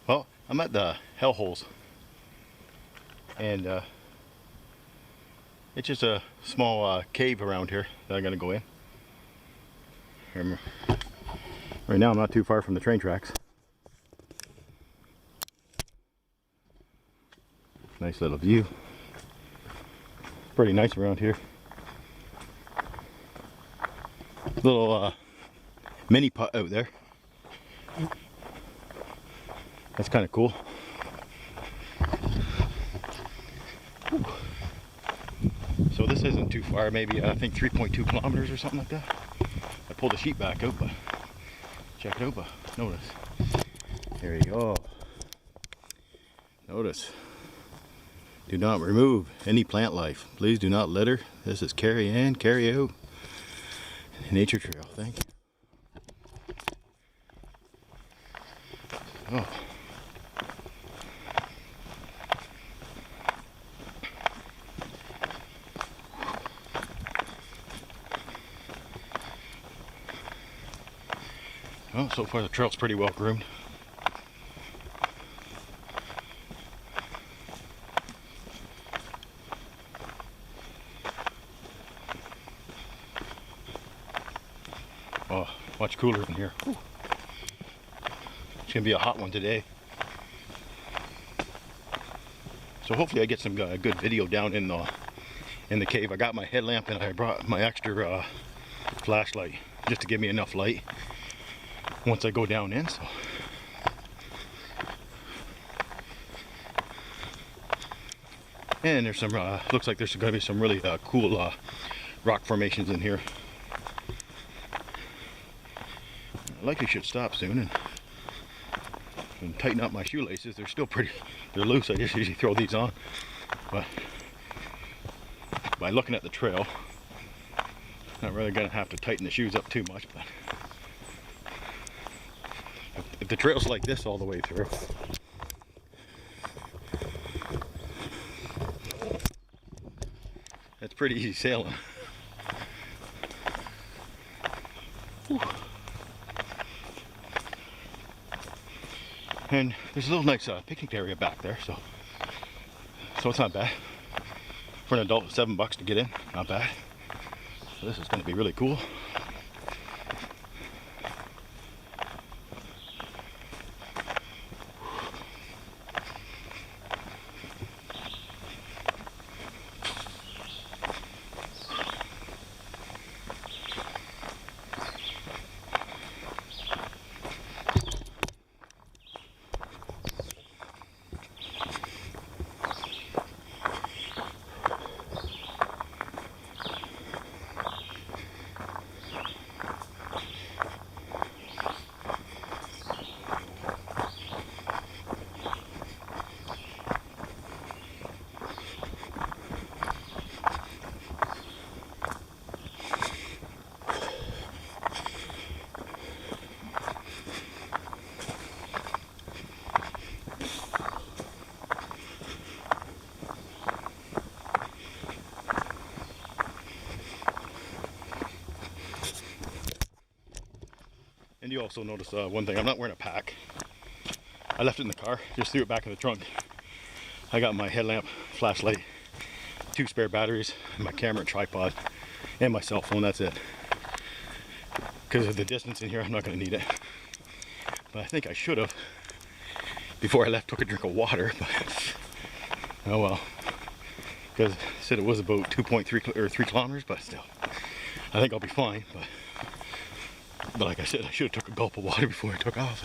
Well, I'm at the hellholes, and it's just a small cave around here that I'm gonna go in. Right now I'm not too far from the train tracks. Nice little view. Pretty nice around here. Little mini putt out there. That's kind of cool. Ooh. So this isn't too far, maybe I think 3.2 kilometers or something like that. I pulled the sheet back out, but check it out, but notice. There you go. Notice. Do not remove any plant life. Please do not litter. This is carry in, carry out. Nature trail, thank you. Oh. Well, so far the trail's pretty well groomed. Oh, much cooler in here. Whew. It's gonna be a hot one today. So hopefully I get some good video down in the cave. I got my headlamp and I brought my extra flashlight just to give me enough light once I go down in. So and there's some looks like there's going to be some really cool rock formations in here. I likely should stop soon and tighten up my shoelaces. They're still they're loose. I just usually throw these on, but by looking at the trail, not really going to have to tighten the shoes up too much. But if the trail's like this all the way through, that's pretty easy sailing. Whew. And there's a little nice picnic area back there, so it's not bad. For an adult, $7 to get in, not bad. So this is going to be really cool. And you also notice one thing, I'm not wearing a pack. I left it in the car, just threw it back in the trunk. I got my headlamp, flashlight, 2 spare batteries, my camera and tripod, and my cell phone, that's it. Because of the distance in here, I'm not going to need it. But I think I should have, before I left, took a drink of water, but oh well. Because it said it was about 2.3 or 3 kilometers, but still, I think I'll be fine. But like I said, I should have took a gulp of water before I took off.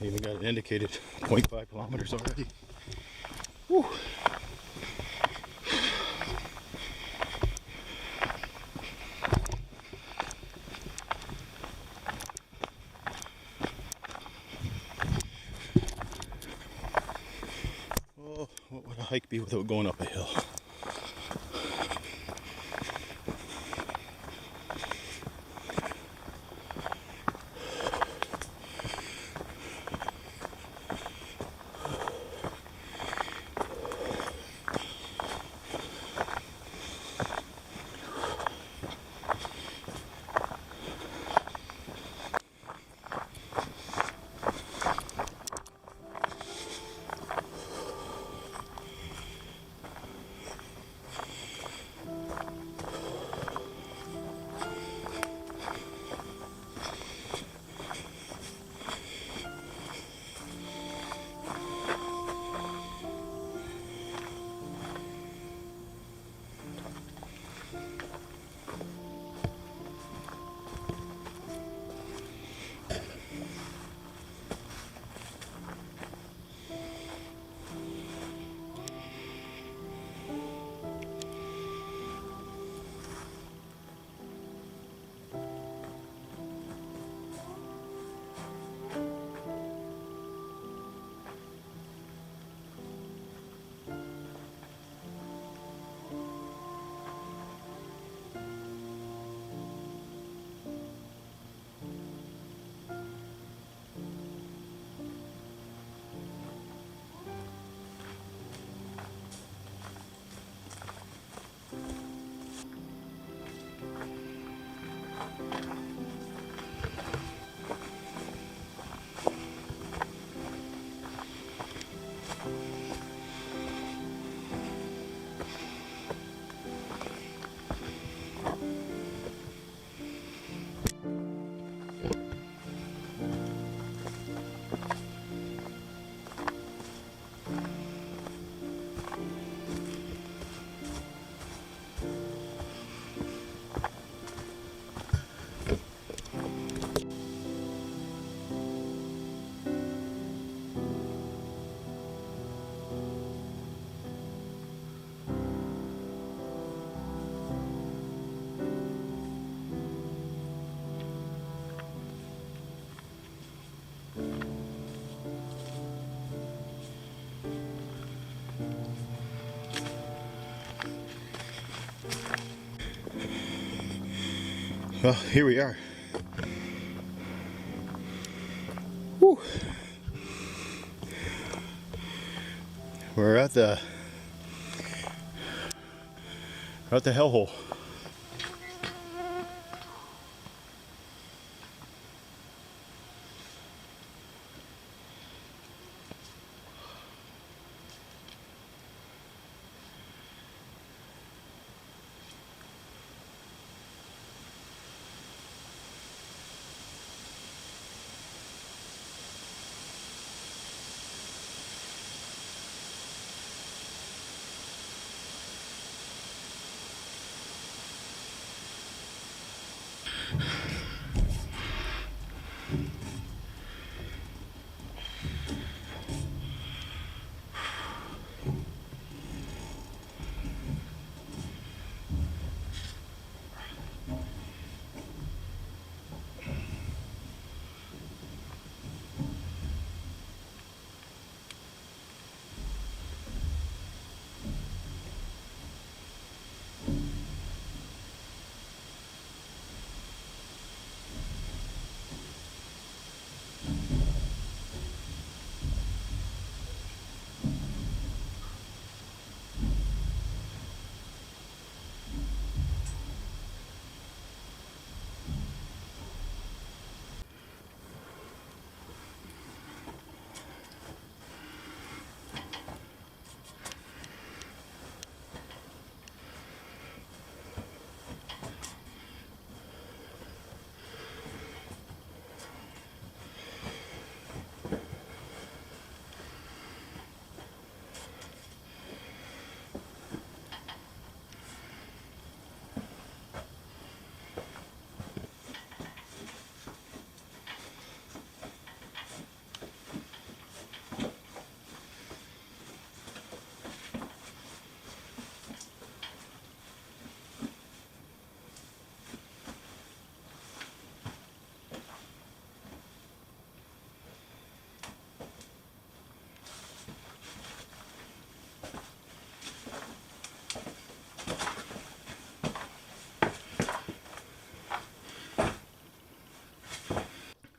I even got it indicated 0.5 kilometers already. Whew. What would a hike be without going up a hill? Well, here we are. Woo. We're at the hellhole.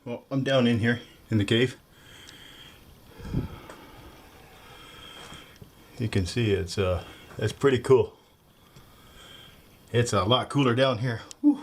Well, I'm down in here in the cave. You can see it's pretty cool. It's a lot cooler down here. Whew.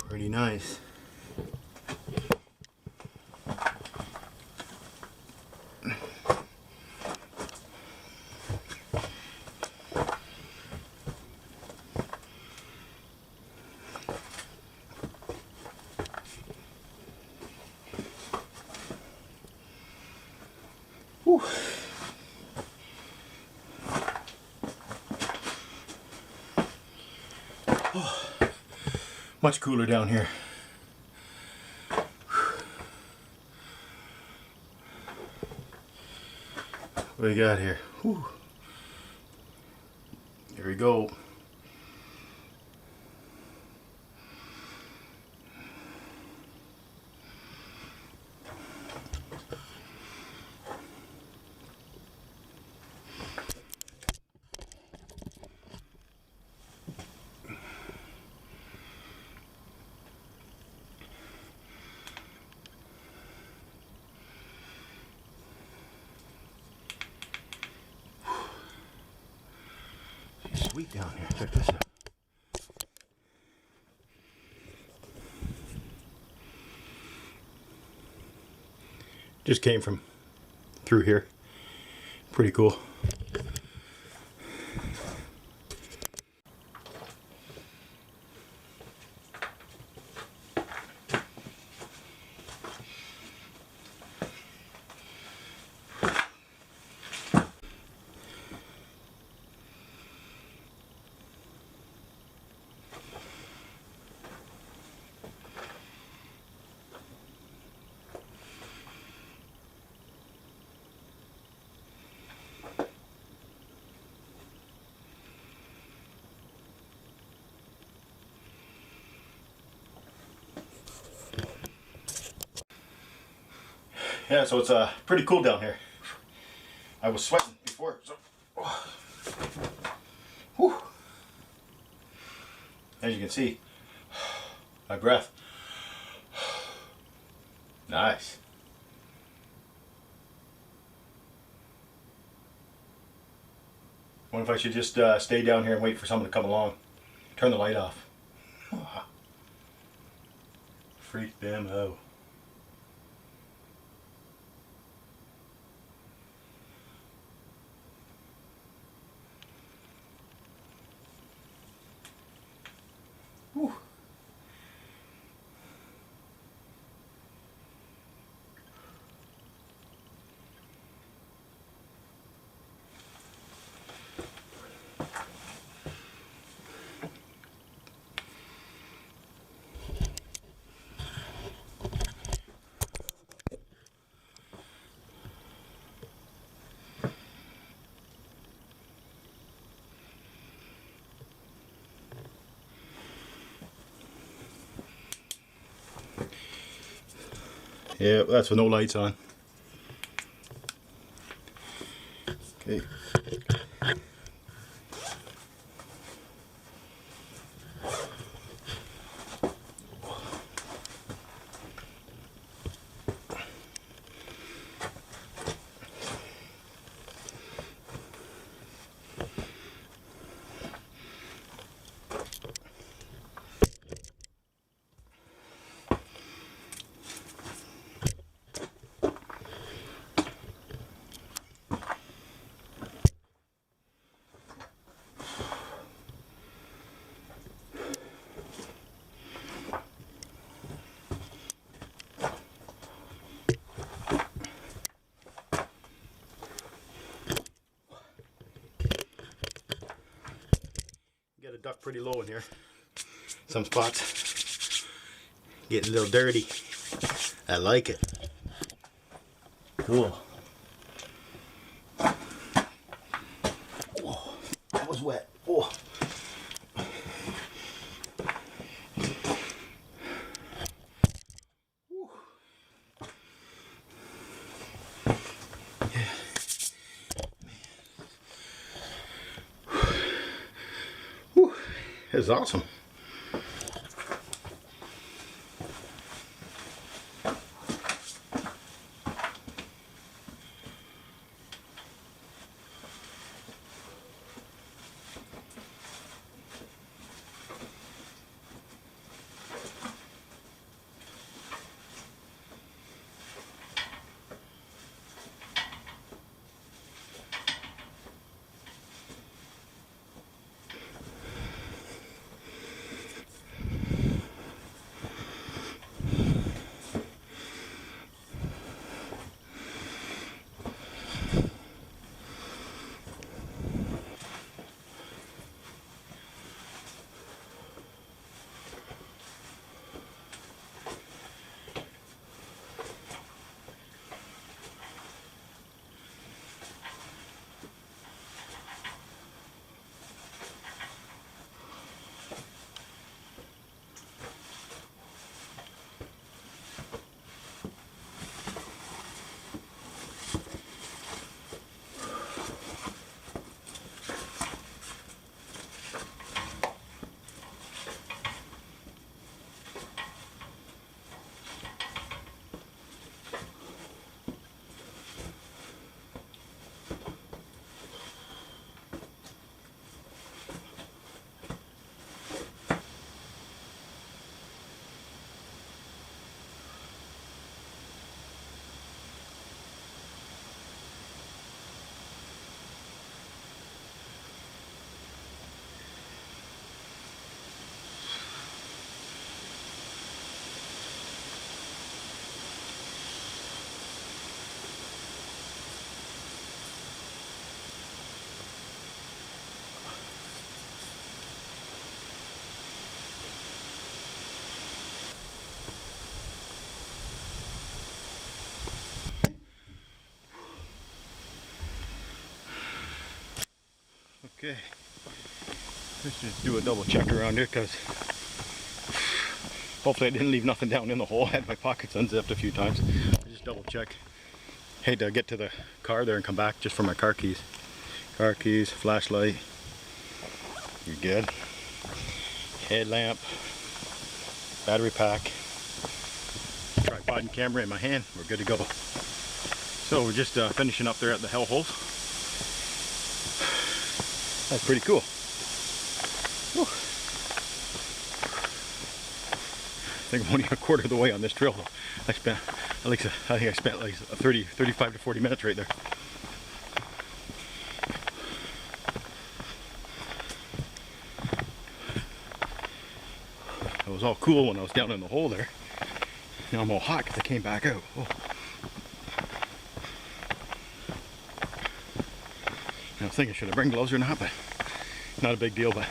Pretty nice. Whew. Much cooler down here. What do we got here? Whew. Here we go. Sweet down here. Check this out. Just came from through here. Pretty cool. Yeah, so it's pretty cool down here. I was sweating before, so whew. As you can see, my breath. Nice. Wonder if I should just stay down here and wait for someone to come along. Turn the light off. Freak them out. Whew. Yeah, that's with no lights on. Okay. Got a duck pretty low in here. Some spots getting a little dirty. I like it. Cool. Oh, that was wet. Oh. This is awesome. Okay, let's just do a double check around here because hopefully I didn't leave nothing down in the hole. I had my pockets unzipped a few times. Just double check. Hey, to get to the car there and come back just for my car keys. Car keys, flashlight. You're good. Headlamp, battery pack, tripod and camera in my hand. We're good to go. So we're just finishing up there at the hell holes. That's pretty cool. Whew. I think I'm only a quarter of the way on this trail. I think I spent like 35 to 40 minutes right there. It was all cool when I was down in the hole there. Now I'm all hot because I came back out. Oh. I was thinking, should I bring gloves or not? But not a big deal. But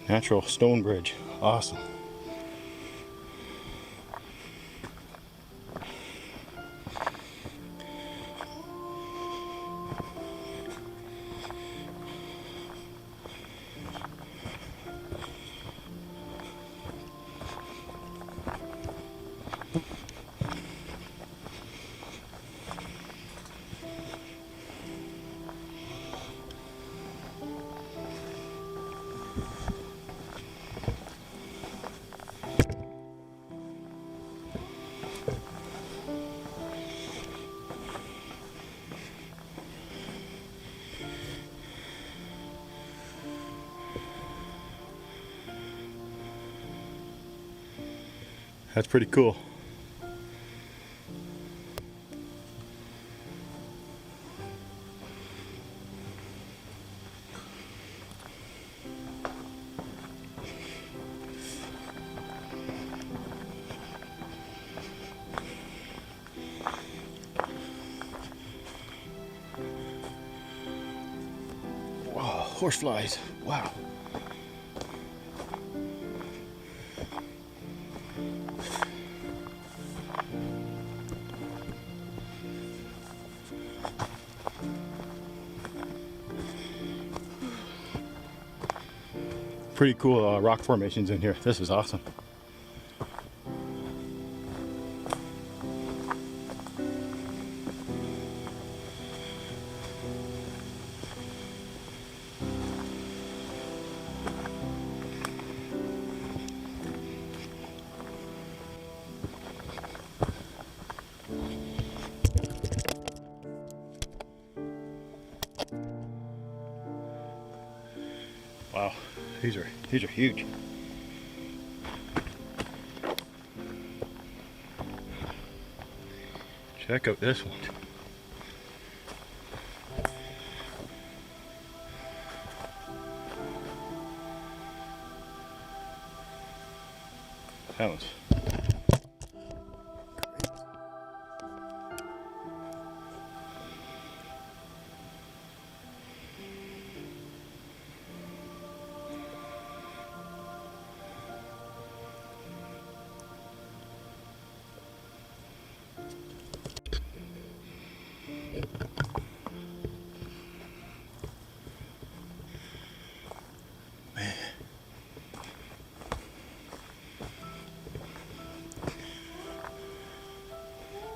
natural stone bridge, awesome. That's pretty cool. Wow, horseflies, wow. Pretty cool rock formations in here. This is awesome. Wow, these are huge. Check out this one. That one's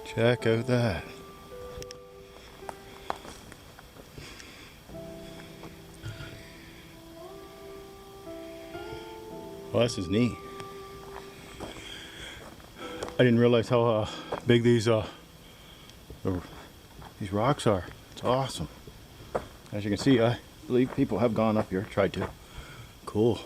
check out that. Well, this is neat. I didn't realize how big these rocks are. It's awesome. As you can see, I believe people have gone up here, tried to. Cool.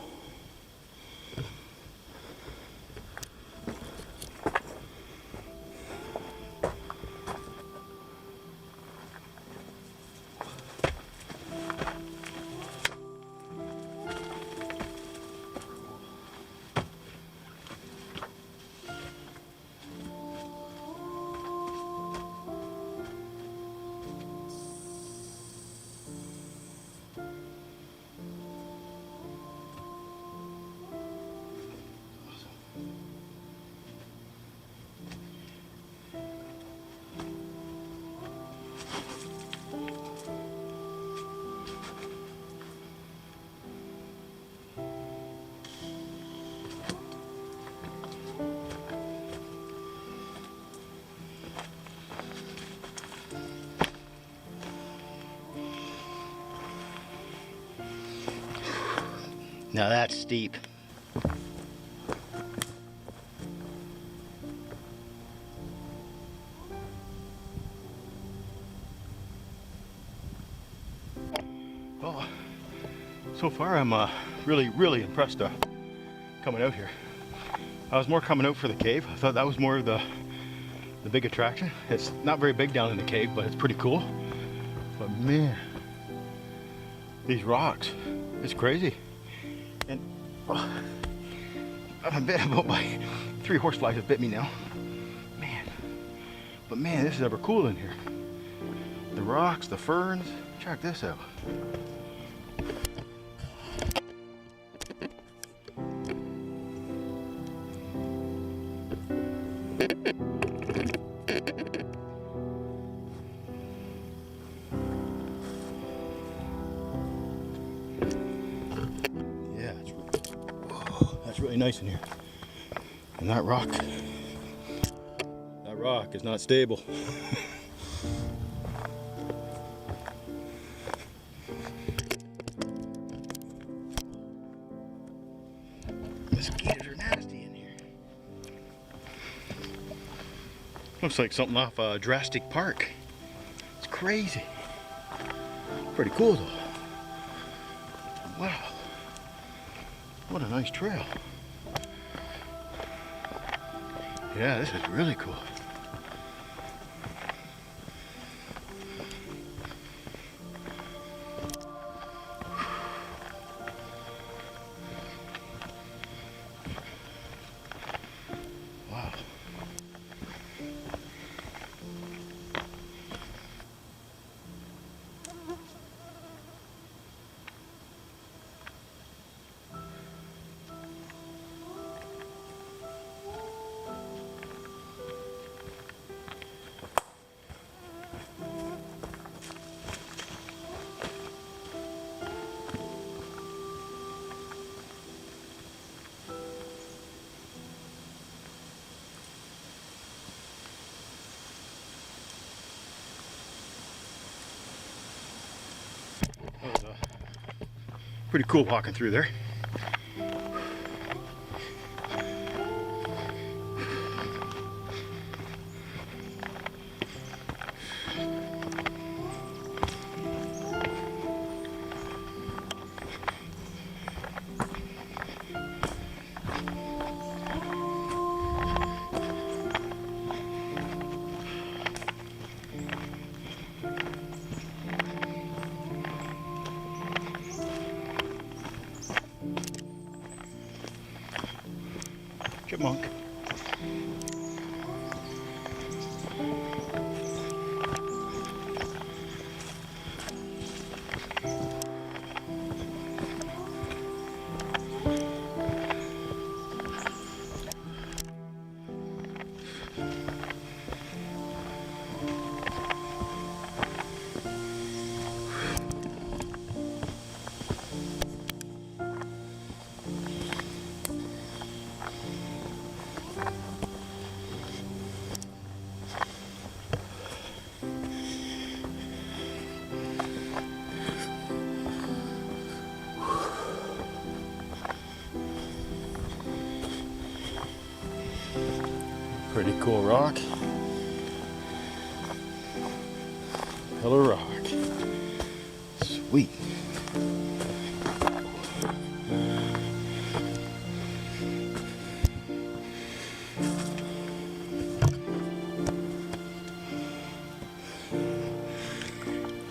Now that's steep. Well, so far I'm really impressed coming out here. I was more coming out for the cave. I thought that was more of the big attraction. It's not very big down in the cave, but it's pretty cool. But man, these rocks, it's crazy. And I'm bit about my 3 horseflies have bit me now. Man, but man, this is ever cool in here. The rocks, the ferns, check this out. That's really nice in here. And that rock is not stable. Mosquitoes are nasty in here. Looks like something off Jurassic Park. It's crazy. Pretty cool though. Wow. What a nice trail. Yeah, this is really cool. Wow. That was pretty cool walking through there. Chipmunk. Pretty cool rock. Pillar rock. Sweet.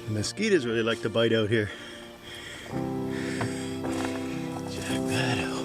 Mosquitoes really like to bite out here. Check that out.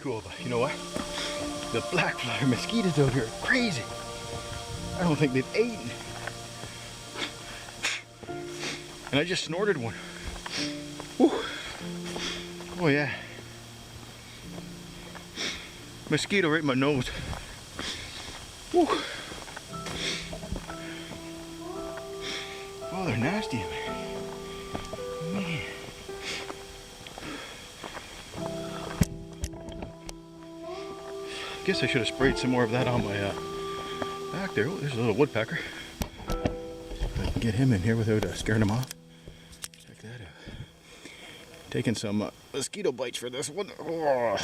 cool, but you know what? The black fly mosquitoes out here are crazy. I don't think they've eaten. And I just snorted one. Whew. Oh yeah. Mosquito right in my nose. Whew. Oh, they're nasty, man. Guess I should have sprayed some more of that on my back there. Oh, there's a little woodpecker. If I can get him in here without scaring him off. Check that out. Taking some mosquito bites for this one. Oh.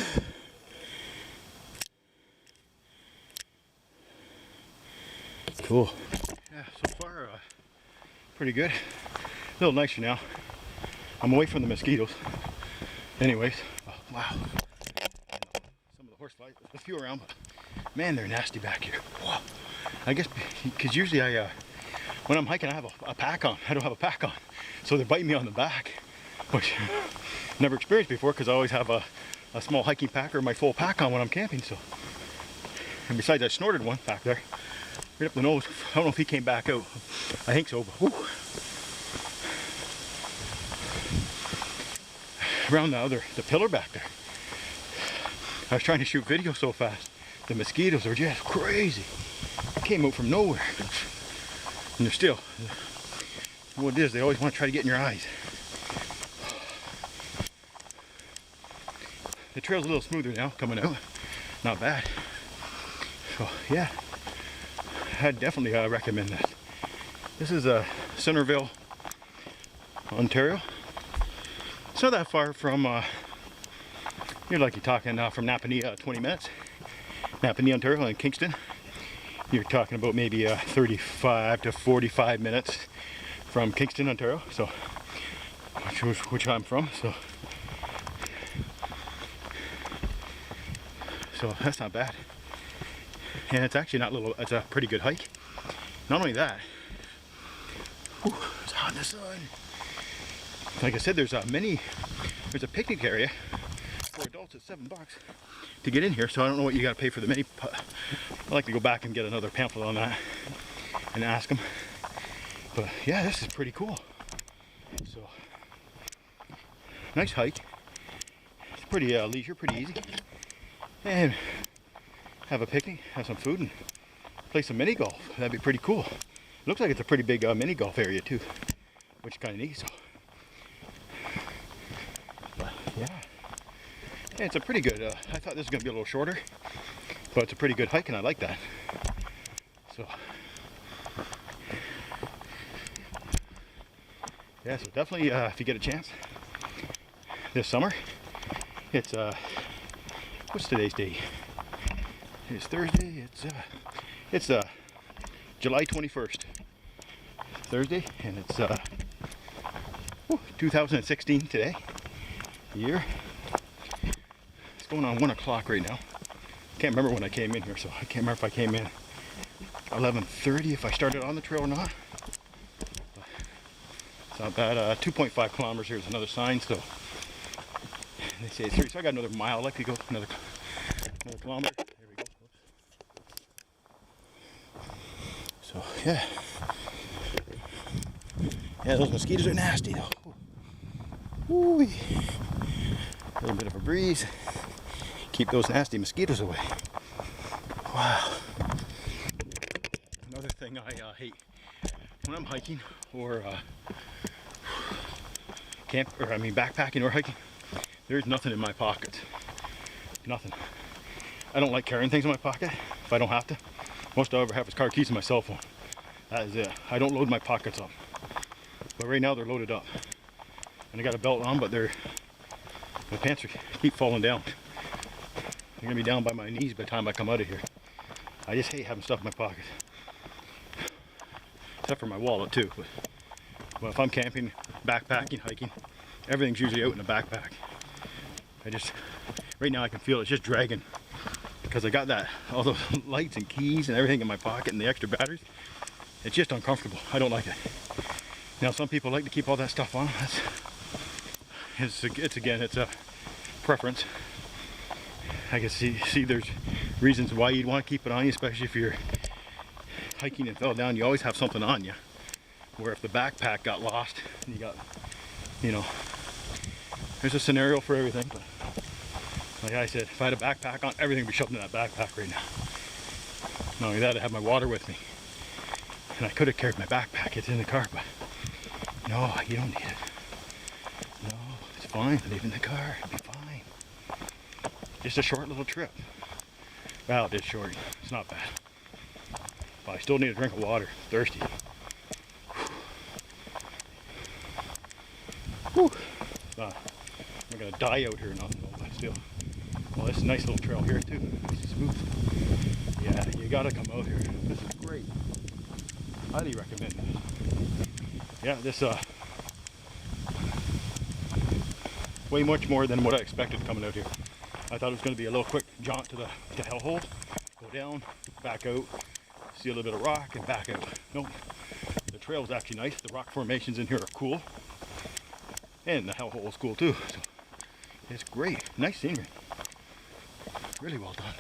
Cool. Yeah, so far pretty good. A little nicer now. I'm away from the mosquitoes. Anyways, wow. Some of the horseflies, a few around, but man, they're nasty back here. Wow. I guess because usually when I'm hiking, I have a pack on. I don't have a pack on, so they're biting me on the back, which I've never experienced before because I always have a small hiking pack or my full pack on when I'm camping. So, and besides, I snorted one back there, right up the nose. I don't know if he came back out. I think so, but whew. Around the pillar back there. I was trying to shoot video so fast. The mosquitoes are just crazy. They came out from nowhere. And they're still, what it is, they always want to try to get in your eyes. The trail's a little smoother now coming out. Not bad. So yeah, I'd definitely recommend that. This is Centerville, Ontario. It's not that far from, you're talking from Napanee, 20 minutes. Napanee, Ontario, and Kingston. You're talking about maybe 35 to 45 minutes from Kingston, Ontario. So, which I'm from. So that's not bad. And it's actually not little. It's a pretty good hike. Not only that, whew, it's hot in the sun. Like I said, there's a picnic area for adults at $7 to get in here. So I don't know what you got to pay for the mini. I'd like to go back and get another pamphlet on that and ask them. But yeah, this is pretty cool. So nice hike. It's pretty leisure, pretty easy. And have a picnic, have some food, and play some mini golf. That'd be pretty cool. It looks like it's a pretty big mini golf area too, which is kind of neat. So. Yeah, it's a pretty good, I thought this was going to be a little shorter, but it's a pretty good hike and I like that. So, yeah, so definitely if you get a chance this summer, it's, what's today's day? It's Thursday, it's July 21st, Thursday, and it's 2016 today. Year. It's going on 1 o'clock right now. Can't remember when I came in here, so I can't remember if I came in 11:30 if I started on the trail or not. But it's not bad. 2.5 kilometers. Here's another sign. So they say it's 3. So I got another mile. I'd like to go another kilometer. There we go. So yeah, those mosquitoes are nasty though. Woo. A little bit of a breeze. Keep those nasty mosquitoes away. Wow. Another thing I hate when I'm hiking or backpacking or hiking, there's nothing in my pockets. Nothing. I don't like carrying things in my pocket if I don't have to. Most I ever have is car keys and my cell phone. That is it. I don't load my pockets up. But right now they're loaded up. And I got a belt on, but my pants keep falling down. They're gonna be down by my knees by the time I come out of here. I just hate having stuff in my pocket. Except for my wallet too. But if I'm camping, backpacking, hiking, everything's usually out in the backpack. Right now I can feel it's just dragging. Because I got all those lights and keys and everything in my pocket and the extra batteries. It's just uncomfortable. I don't like it. Now some people like to keep all that stuff on. It's a preference. I can see there's reasons why you'd want to keep it on you, especially if you're hiking and fell down. You always have something on you. Where if the backpack got lost, and you got, you know, there's a scenario for everything. But like I said, if I had a backpack on, everything would be shoved in that backpack right now. Not only that, I have my water with me. And I could have carried my backpack, it's in the car, but no, you don't need it. No, it's fine, leave it in the car, it'll be fine. Just a short little trip. Well, it is short, it's not bad. But I still need a drink of water, thirsty. Whew. I'm gonna die out here, nothing, but still. Well, this is a nice little trail here too, nice and smooth. Yeah, you gotta come out here, this is great. Highly recommend it. Yeah, this way much more than what I expected coming out here. I thought it was going to be a little quick jaunt to the hellhole, go down, back out, see a little bit of rock, and back out. Nope, the trail is actually nice. The rock formations in here are cool, and the hellhole is cool too. So it's great, nice scenery. Really well done.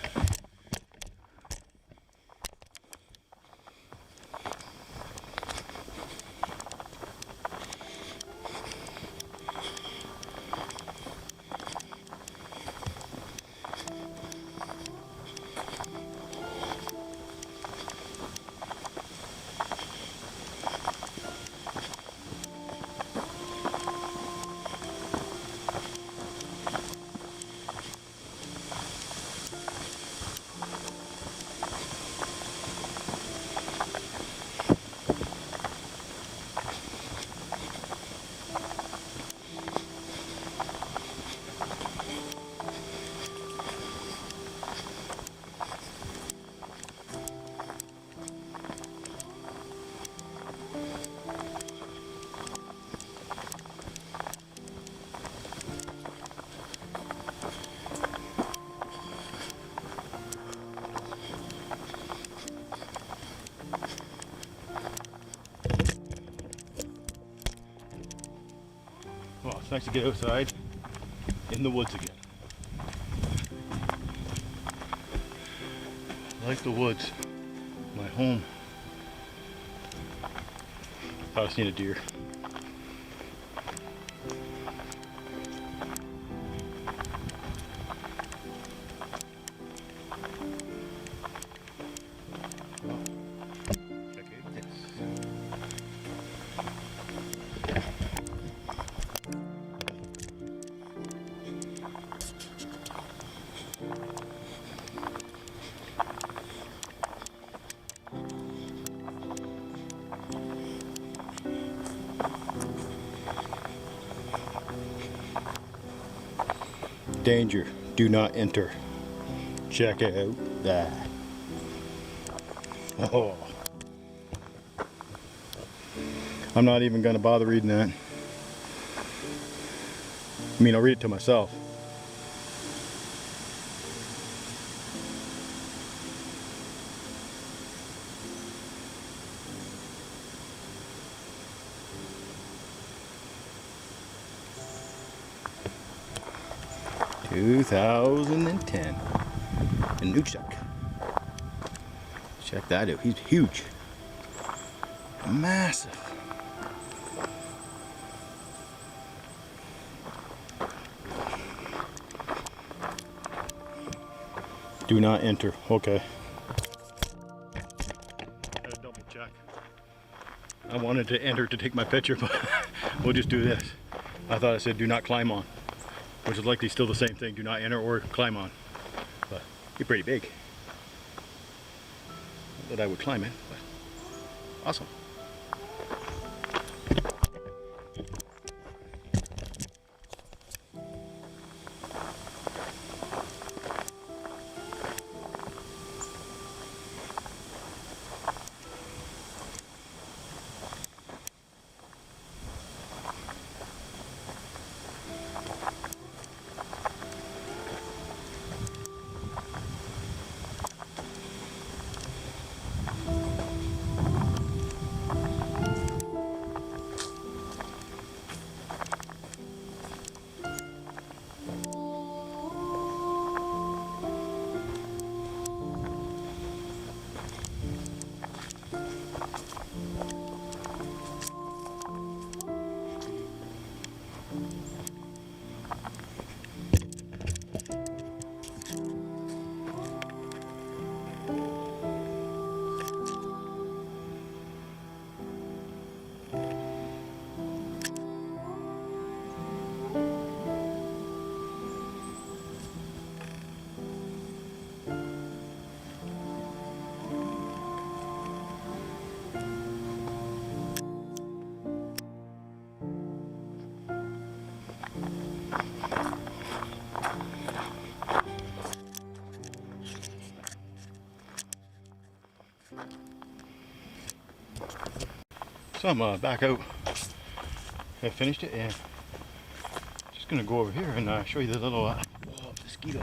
Well, it's nice to get outside in the woods again. I like the woods, my home. Thought I seen a deer. Well, check out this. Danger, do not enter. Check out that. Oh. I'm not even gonna bother reading that. I mean, I'll read it to myself. "2010, a Nukeshuk." Check that out, he's huge. Massive. Do not enter, okay. Gotta double check. I wanted to enter to take my picture, but we'll just do this. I thought it said do not climb on, which is likely still the same thing, do not enter or climb on. But you're pretty big. Not that I would climb it, but awesome. So I'm back out. I finished it and just gonna go over here and show you the little mosquito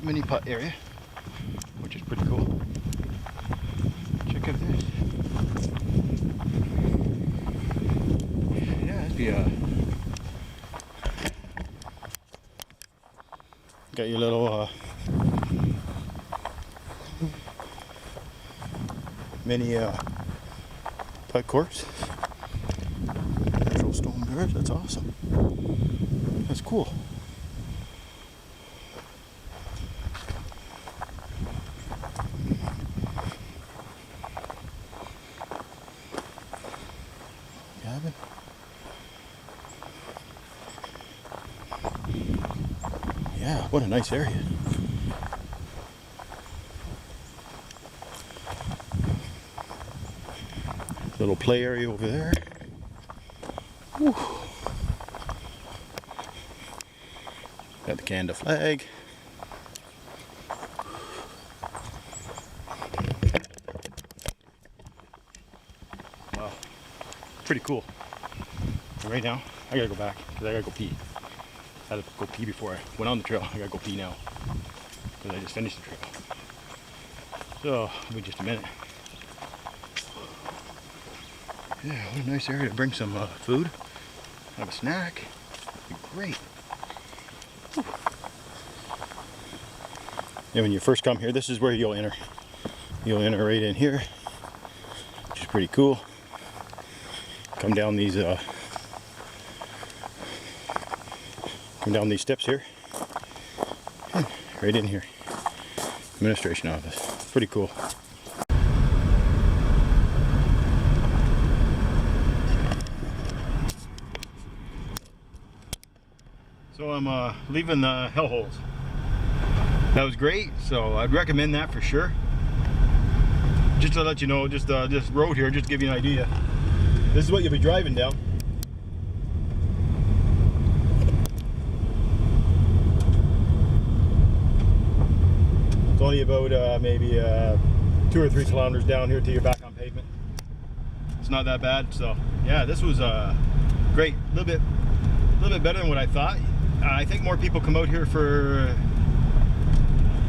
mini putt area, which is pretty cool. Check out this. Yeah, it'd be got your little mini putt course. Natural stone bars. That's awesome. That's cool. Cabin. Yeah, what a nice area. Little play area over there. Whew. Got the Canada flag. Wow, pretty cool. Right now, I gotta go back because I gotta go pee. I had to go pee before I went on the trail. I gotta go pee now because I just finished the trail. So, give me just a minute. Yeah, what a nice area to bring some food, have a snack. It'd be great. Whew. Yeah, when you first come here, this is where you'll enter. You'll enter right in here, which is pretty cool. Come down these steps here, and right in here. Administration office. Pretty cool. So I'm leaving the hellholes. That was great, so I'd recommend that for sure. Just to let you know, just this road here, just to give you an idea. This is what you'll be driving down. It's only about maybe 2 or 3 kilometers down here till you're back on pavement. It's not that bad, so yeah, this was great. A little bit better than what I thought. I think more people come out here for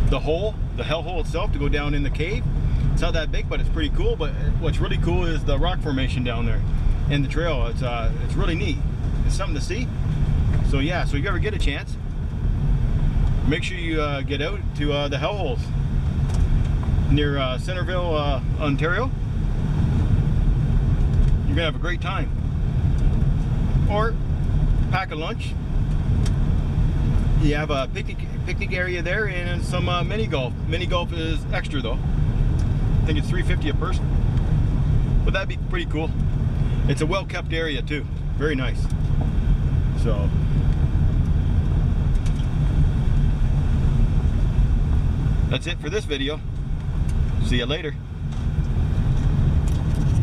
the hell hole itself, to go down in the cave. It's not that big, but it's pretty cool. But what's really cool is the rock formation down there and the trail. It's really neat. It's something to see. So yeah, so if you ever get a chance, make sure you get out to the hell holes near Centerville, Ontario. You're gonna have a great time. Or pack a lunch. You have a picnic area there and some mini golf. Mini golf is extra though. I think it's $3.50 a person. But that'd be pretty cool. It's a well-kept area too. Very nice. So that's it for this video. See you later.